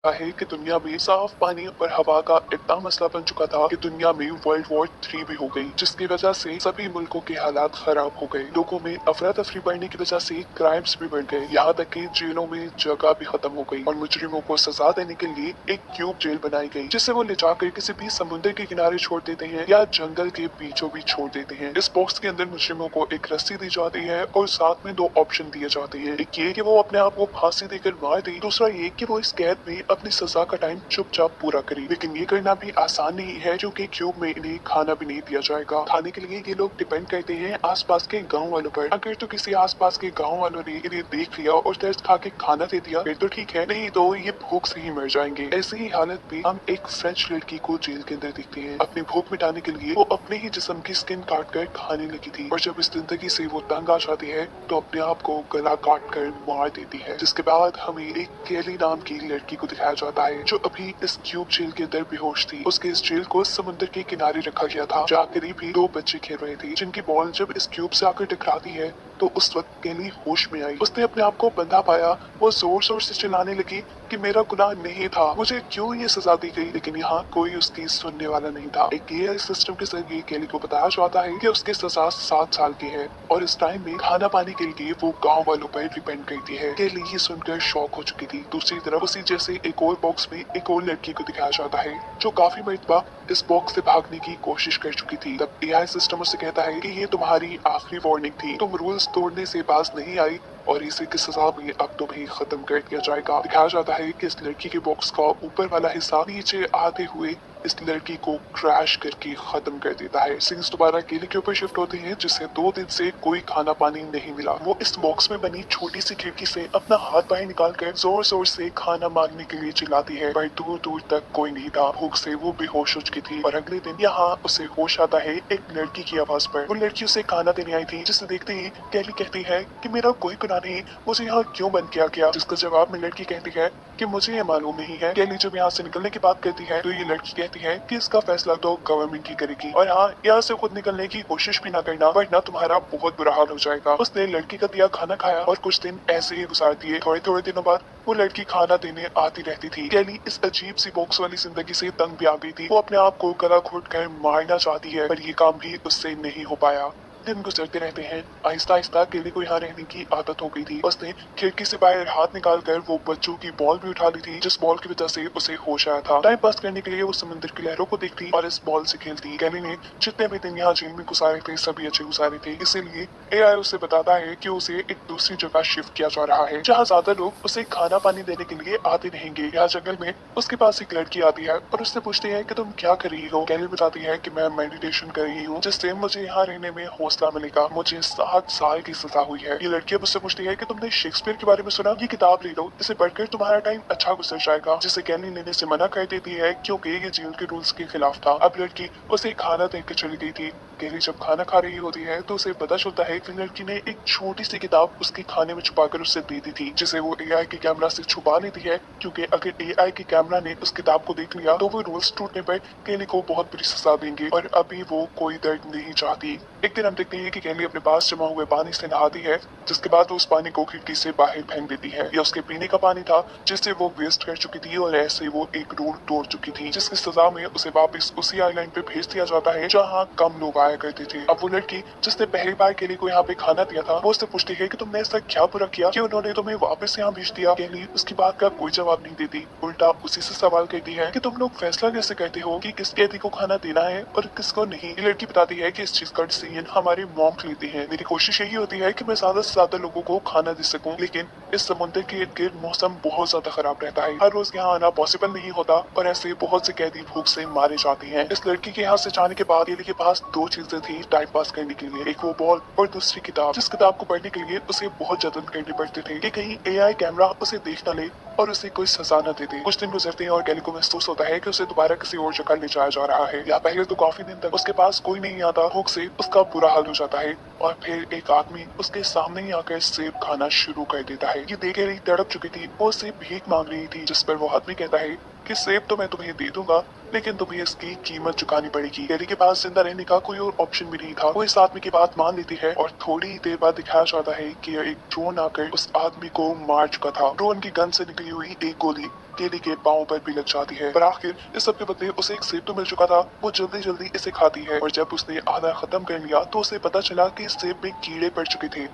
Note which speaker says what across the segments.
Speaker 1: है कि दुनिया में साफ पानी और हवा का इतना मसला बन चुका था कि दुनिया में वर्ल्ड वॉर 3 भी हो गई, जिसकी वजह से सभी मुल्कों के हालात खराब हो गए। लोगों में अफरा तफरी बढ़ने की वजह से क्राइम्स भी बढ़ गए, यहाँ तक कि जेलों में जगह भी खत्म हो गई और मुजरिमों को सजा देने के लिए एक क्यूब जेल बनाई गई, जिसे वो ले जाकर किसी भी समुद्र के किनारे छोड़ देते हैं या जंगल के बीचों बीच छोड़ देते हैं। इस बॉक्स के अंदर मुजरिमों को एक रस्सी दी जाती है और साथ में 2 ऑप्शन दिए जाते हैं। एक ये कि वो अपने आप को फांसी देकर मार दे, दूसरा ये कि वो इस कैद में अपनी सजा का टाइम चुपचाप पूरा करे। लेकिन ये करना भी आसान नहीं है, क्योंकि क्यूब में इन्हें खाना भी नहीं दिया जाएगा। खाने के लिए ये लोग डिपेंड करते हैं आसपास के गांव वालों पर। अगर तो किसी आसपास के गांव वालों ने इन्हें देख लिया और तरस खा के खाना दे दिया फिर तो ठीक है, नहीं तो ये भूख से ही मर जाएंगे। ऐसी ही हालत में हम एक फ्रेंच लड़की को जेल के अंदर देखते हैं। अपनी भूख मिटाने के लिए वो अपने ही जिस्म की स्किन काट कर खाने लगी थी, और जब इस जिंदगी से वो तंग आ जाती है तो अपने आप को गला काट कर मार देती है। जिसके बाद हमें एक केली नाम की लड़की को दिखाया जाता है, जो अभी इस क्यूब जेल के अंदर बेहोश थी। उसके इस जेल को समुद्र के किनारे रखा गया था, जहाँ करीब ही 2 बच्चे खेल रहे थे, जिनकी बॉल जब इस क्यूब से आकर टकराती है तो उस वक्त केली होश में आई। उसने अपने आप को बंधा पाया। वो जोर जोर से चिल्लाने लगी कि मेरा गुनाह नहीं था, मुझे क्यों ये सजा दी गई। लेकिन यहाँ कोई उसकी सुनने वाला नहीं था। एक एआई सिस्टम के जरिए केली को बताया जाता है कि उसकी सजा 7 साल की है और इस टाइम में खाना पानी के लिए वो गाँव वालों पर डिपेंड करती है। केली ये सुनकर शॉक हो चुकी थी। दूसरी तरफ उसी जैसे एक और बॉक्स में एक और लड़की को दिखाया जाता है, जो काफी मरतबा इस बॉक्स से भागने की कोशिश कर चुकी थी। तब एआई सिस्टम उससे कहता है कि ये तुम्हारी आखिरी वार्निंग थी, तुम रूल्स तोड़ने से बाज नहीं आई और इसी की सजा में अब तुम्हें खत्म कर दिया जाएगा। दिखाया जाता है कि इस लड़की के बॉक्स का ऊपर वाला हिस्सा नीचे आते हुए इस लड़की को क्रैश करके खत्म कर देता है। सीन्स दोबारा केली के ऊपर शिफ्ट होते हैं, जिसे 2 दिन से कोई खाना पानी नहीं मिला। वो इस बॉक्स में बनी छोटी सी खिड़की से अपना हाथ बाहर निकाल कर जोर जोर से खाना मांगने के लिए चिल्लाती है, पर दूर दूर तक कोई नहीं था। भूख से वो बेहोश हो चुकी थी और अगले दिन यहाँ उसे होश आता है एक लड़की की आवाज पर। वो लड़की उसे खाना देने आई थी, जिसे देखते ही केली कहती है कि मेरा कोई गुनाह नहीं, मुझे यहाँ क्यों बंद किया गया। जिसका जवाब में लड़की कहती है कि मुझे ये मालूम नहीं है। केली जब यहाँ से निकलने की बात करती है तो ये लड़की कहती है कि इसका फैसला तो गवर्नमेंट ही करेगी, और हाँ, यहाँ से खुद निकलने की कोशिश भी ना करना, वरना तुम्हारा बहुत बुरा हाल हो जाएगा। उसने लड़की का दिया खाना खाया और कुछ दिन ऐसे ही गुजार दिए। थोड़े थोड़े दिनों बाद वो लड़की खाना देने आती रहती थी। केली इस अजीब सी बॉक्स वाली जिंदगी से तंग भी आ गई थी। वो अपने आप को गला घोट कर मारना चाहती है, पर ये काम भी उससे नहीं हो पाया। दिन गुजरते रहते हैं। आहिस्ता आहिस्ता केली को यहाँ रहने की आदत हो गई थी। उसने खिड़की से बाहर हाथ निकाल कर वो बच्चों की बॉल भी उठा ली थी, जिस बॉल की वजह से उसे होश आया था। टाइम पास करने के लिए वो समुद्र की लहरों को देखती और इस बॉल से खेलती। केली ने जितने भी दिन यहाँ जेल में गुजारे थे सभी अच्छे गुजारे थे, इसीलिए एआई उसे बताता है कि उसे एक दूसरी जगह शिफ्ट किया जा रहा है, जहाँ ज्यादा लोग उसे खाना पानी देने के लिए आते रहेंगे। यहाँ जंगल में उसके पास एक लड़की आती है और उससे पूछती है कि तुम क्या कर रही हो। केली बताती है कि मैं मेडिटेशन कर रही हूँ, जिससे मुझे यहाँ रहने में हौसला मिलेगा। मुझे 7 साल की सजा हुई है। ये लड़की अब उससे पूछती है कि तुमने शेक्सपियर के बारे में सुना, ये किताब ले लो, इसे पढ़कर तुम्हारा टाइम अच्छा गुजर जाएगा। जिसे केली लेने से मना कर देती है, क्योंकि ये जेल के रूल्स के खिलाफ था। अब लड़की उसे खाना देकर चली गई थी। केली जब खाना खा रही होती है तो उसे पता चलता है कि लड़की ने एक छोटी सी किताब उसके खाने में छुपाकर उसे दे दी थी, जिसे वो एआई के कैमरा से छुपा लेती है, क्योंकि अगर एआई के कैमरा ने उस किताब को देख लिया तो वो रूल्स टूटने पर केली को बहुत बुरी सजा देंगे, और अभी वो कोई दर्द नहीं चाहती। एक दिन हम देखते हैं कि केली अपने पास जमा हुए पानी से नहाती है, जिसके बाद वो उस पानी को खिड़की से बाहर फेंक देती है। यह उसके पीने का पानी था, जिसे वो वेस्ट कर चुकी थी, और ऐसे वो एक रूल तोड़ चुकी थी, जिसकी सजा में उसे वापस उसी आइलैंड पे भेज दिया जाता है जहाँ कम लोग आया करते थे। अब वो लड़की जिसने पहली बार केली को यहाँ पे खाना दिया था, वो उससे पूछती है कि तुमने ऐसा क्या बुरा किया कि उन्होंने तुम्हें वापस यहाँ भेज दिया। केली उसकी बात का कोई जवाब नहीं देती, उल्टा उसी से सवाल करती है कि तुम लोग फैसला कैसे करते हो कि किस कैदी को खाना देना है और किसको नहीं। ये लड़की बताती है कि इस चीज का डिसीजन हमारे मॉन्क लेते हैं। मेरी कोशिश यही होती है कि मैं ज्यादा से ज्यादा लोगों को खाना दे सकूं, लेकिन इस समुद्र के इर्द गिर्द मौसम बहुत ज्यादा खराब रहता है, हर रोज यहाँ आना पॉसिबल नहीं होता, और ऐसे बहुत से कैदी भूख से मारे जाते हैं। इस लड़की के यहाँ से जाने के बाद केली के पास 2 चीजें थी टाइम पास करने के लिए, एक वो बॉल और दूसरी किताब, जिस किताब को पढ़ने के लिए उसे बहुत जतन करने पड़ते थे कि कहीं एआई कैमरा उसे देख न ले और उसे कोई सजा न दे दे। कुछ दिन गुजरते हैं और केली को महसूस होता है कि उसे दोबारा किसी और जगह ले जाया जा रहा है। या पहले तो काफी दिन तक उसके पास कोई नहीं आता, भूख से उसका बुरा हाल हो जाता है, और फिर एक आदमी उसके सामने ही आकर सेब खाना शुरू कर देता है। ये देख केली तड़प चुकी थी, वो उससे भीख मांग रही थी, जिस पर वो आदमी कहता है कि सेब तो मैं तुम्हें दे दूंगा, लेकिन तुम्हें इसकी कीमत चुकानी पड़ेगी। केली के पास जिंदा रहने का कोई और ऑप्शन भी नहीं था। वो इस आदमी की बात मान लेती है और थोड़ी ही देर बाद दिखाया जाता है कि एक ड्रोन आकर उस आदमी को मार चुका था। ड्रोन की गन से निकली हुई एक गोली केली के पाँव पर भी लग जाती है, पर आखिर इस सब के बदले उसे एक सेब तो मिल चुका था। वो जल्दी जल्दी इसे खाती है और जब उसने आधा खत्म कर लिया तो उसे पता चला कि इस सेब में कीड़े पड़ चुके थे।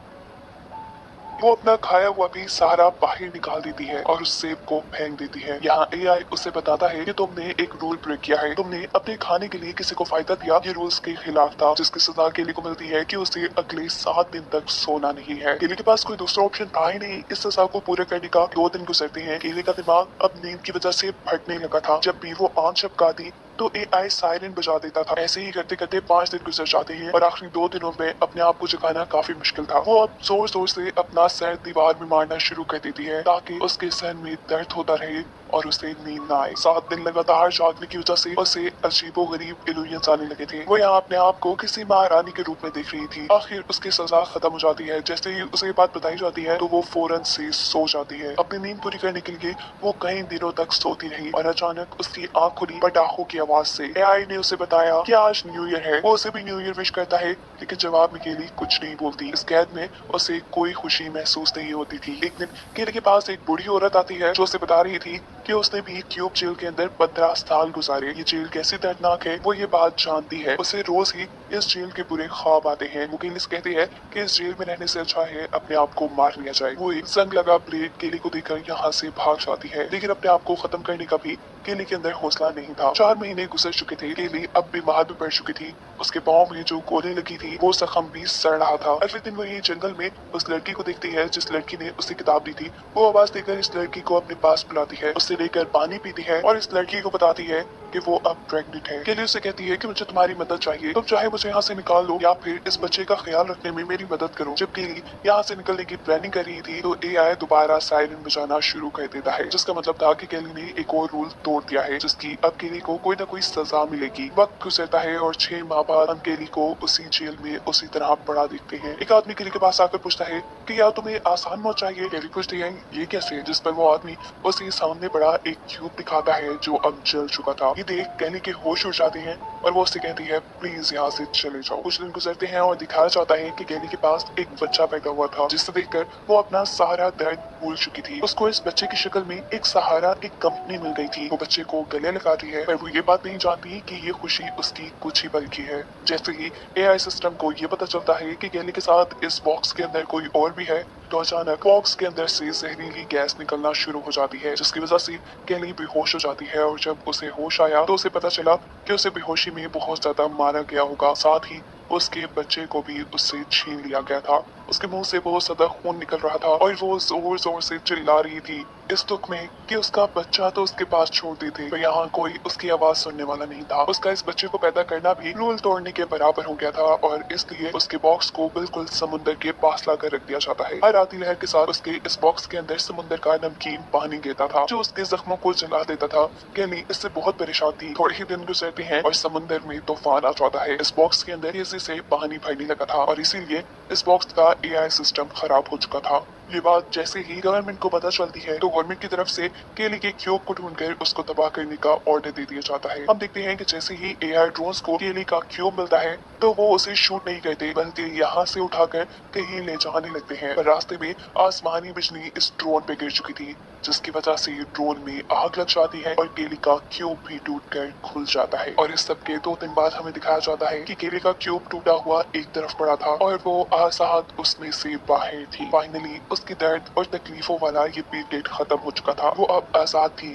Speaker 1: वो अपना खाया हुआ भी सारा बाहर निकाल देती है और उस सेब को फेंक देती है। यहाँ एआई उसे बताता है कि तुमने एक रूल ब्रेक किया है, तुमने अपने खाने के लिए किसी को फायदा दिया, ये रूल्स के खिलाफ था, जिसकी सजा केली को मिलती है कि उसे अगले 7 दिन तक सोना नहीं है। केली के पास कोई दूसरा ऑप्शन था ही नहीं इस सजा को पूरे करने का। 2 दिन गुजरते हैं। केली का दिमाग अब नींद की वजह से फटने लगा था। जब भी वो आंख झपकाती तो एआई सायरन बजा देता था। ऐसे ही करते करते 5 दिन गुजर जाते हैं और आखिरी 2 दिनों में अपने आप को जगाना काफी मुश्किल था। वो अब जोर जोर से अपना सर दीवार में मारना शुरू कर देती है ताकि उसके सर में दर्द होता रहे और उसे नींद न आए। 7 दिन लगातार जागने की वजह से उसे अजीबोगरीब इल्यूजन्स आने लगे थे। वो यहाँ अपने आप को किसी महारानी के रूप में देख रही थी। आखिर उसकी सजा खत्म हो जाती है। जैसे ही उसे ये बात बताई जाती है तो वो फौरन से सो जाती है। अपनी नींद पूरी करने के लिए वो कई दिनों तक सोती रही और अचानक उसकी आंख खुली पटाखों की आवाज से। एआई ने उसे बताया कि आज न्यू ईयर है। वो उसे भी न्यू ईयर विश करता है, लेकिन जवाब में केली कुछ नहीं बोलती। इस कैद में उसे कोई खुशी महसूस नहीं होती थी। एक दिन केली के पास एक बूढ़ी औरत आती है जो उसे बता रही थी कि उसने भी क्यूब जेल के अंदर 15 साल गुजारे। ये जेल कैसी दर्दनाक है वो ये बात जानती है। उसे रोज ही इस जेल के बुरे ख्वाब आते हैं। वो केली से कहती है कि इस जेल में रहने से अच्छा है अपने आप को मार लिया जाए। वो एक जंग लगा ब्लेड केली को देखकर यहाँ से भाग जाती है, लेकिन अपने आप को खत्म करने का भी केली के अंदर हौसला नहीं था। 4 महीने गुजर चुके थे। केली अब बीमार भी पड़ चुकी थी। उसके पाँव में जो गोली लगी थी वो जख्म भी सड़ रहा था। अगले दिन वही जंगल में उस लड़की को देखती है जिस लड़की ने उसे किताब दी थी। वो आवाज देकर इस लड़की को अपने पास बुलाती है, उससे लेकर पानी पीती है और इस लड़की को बताती है कि वो अब प्रेग्नेंट है। केली उसे कहती है कि मुझे तुम्हारी मदद चाहिए, तुम चाहे मुझे यहाँ से निकाल लो या फिर इस बच्चे का ख्याल रखने में मेरी मदद करो। जब केली यहाँ से निकलने की प्लानिंग कर रही थी तो एआई दोबारा सायरन बजाना शुरू कर देता है, जिसका मतलब था कि केली ने एक और रूल तोड़ दिया है जिसकी अब केली को कोई न कोई सजा मिलेगी। वक्त गुजरता है और 6 माह बाद हम केली को उसी जेल में उसी तरह पड़ा देखते हैं। एक आदमी केली के पास आकर पूछता है कि यार तुम्हें आसान मौत चाहिए। केली पूछती है ये कैसे, जिस पर वो आदमी उसे सामने पड़ा एक क्यूब दिखाता है जो अब जल चुका था। ये देख केली के होश उड़ जाते हैं और वो उससे कहती है प्लीज यहाँ से चले जाओ। कुछ दिन गुजरते हैं और दिखाया जाता है कि केली के पास एक बच्चा पैदा हुआ था, जिसे देखकर वो अपना सारा दर्द भूल चुकी थी। उसको इस बच्चे की शक्ल में एक सहारा, एक कंपनी मिल गई थी। वो बच्चे को गले लगाती है, पर वो ये बात नहीं जानती कि ये खुशी उसकी कुछ ही पल की है। जैसे ही एआई सिस्टम को ये पता चलता है कि केली के साथ इस बॉक्स के अंदर कोई और भी है तो अचानक बॉक्स के अंदर से जहरीली गैस निकलना शुरू हो जाती है, जिसकी वजह से केली बेहोश हो जाती है। और जब उसे होश आया तो उसे पता चला कि उसे बेहोशी में बहुत ज्यादा मारा गया होगा, साथ ही उसके बच्चे को भी उससे छीन लिया गया था। उसके मुंह से बहुत ज्यादा खून निकल रहा था और वो जोर जोर से चिल्ला रही थी इस दुख में कि उसका बच्चा तो उसके पास छोड़ दी थी, पर यहाँ कोई उसकी आवाज सुनने वाला नहीं था। उसका इस बच्चे को पैदा करना भी रूल तोड़ने के बराबर हो गया था और इसलिए उसके बॉक्स को बिल्कुल समुद्र के पास लाकर रख दिया जाता है। हर आती लहर के साथ उसके इस बॉक्स के अंदर समुद्र का नमकीन पानी गिरता था जो उसके जख्मों को जला देता था। केली इससे बहुत परेशान थी। थोड़े ही दिन गुजरते हैं और समुद्र में तूफान आ जाता है। इस बॉक्स के अंदर तेजी से पानी भरने लगा था और इसीलिए इस बॉक्स का एआई सिस्टम खराब हो चुका था। ये बात जैसे ही गवर्नमेंट को पता चलती है तो गवर्नमेंट की तरफ से केली के क्यूब को ढूंढकर उसको तबाह करने का ऑर्डर दे दिया जाता है। हम देखते हैं कि जैसे ही एआई ड्रोन्स को केली का क्यूब मिलता है तो वो उसे शूट नहीं करते बल्कि यहाँ से उठाकर कहीं ले जाने लगते हैं। पर रास्ते में आसमानी बिजली इस ड्रोन पे गिर चुकी थी, जिसकी वजह से ड्रोन में आग लग जाती है और केली का क्यूब भी टूटकर खुल जाता है। और इस सब के 2 दिन बाद हमें दिखाया जाता है कि केली का क्यूब टूटा हुआ एक तरफ पड़ा था और वो आजाद उसमें से बाहर थी। फाइनली उसकी दर्द और तकलीफों वाला ये पीरियड खत्म हो चुका था। वो अब आजाद थी